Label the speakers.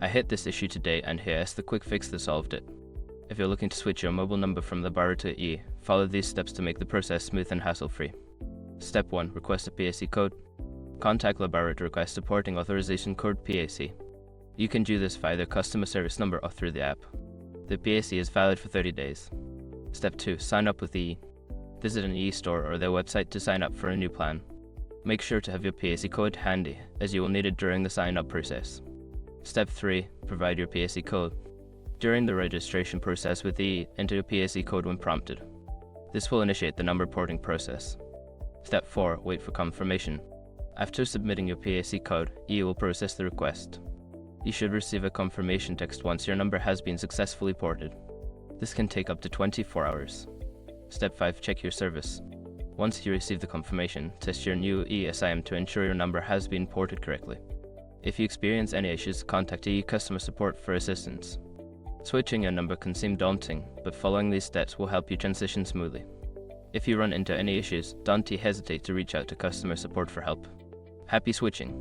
Speaker 1: I hit this issue today and here's the quick fix that solved it. If you're looking to switch your mobile number from Lebara to E, follow these steps to make the process smooth and hassle-free. Step 1. Request a PAC code. Contact Lebara to request a porting authorization code PAC. You can do this via their customer service number or through the app. The PAC is valid for 30 days. Step 2. Sign up with E. Visit an E store or their website to sign up for a new plan. Make sure to have your PAC code handy, as you will need it during the sign-up process. Step 3. Provide your PAC code. During the registration process with E, enter your PAC code when prompted. This will initiate the number porting process. Step 4. Wait for confirmation. After submitting your PAC code, E will process the request. You should receive a confirmation text once your number has been successfully ported. This can take up to 24 hours. Step 5. Check your service. Once you receive the confirmation, test your new ESIM to ensure your number has been ported correctly. If you experience any issues, contact E customer support for assistance. Switching your number can seem daunting, but following these steps will help you transition smoothly. If you run into any issues, don't hesitate to reach out to customer support for help. Happy switching!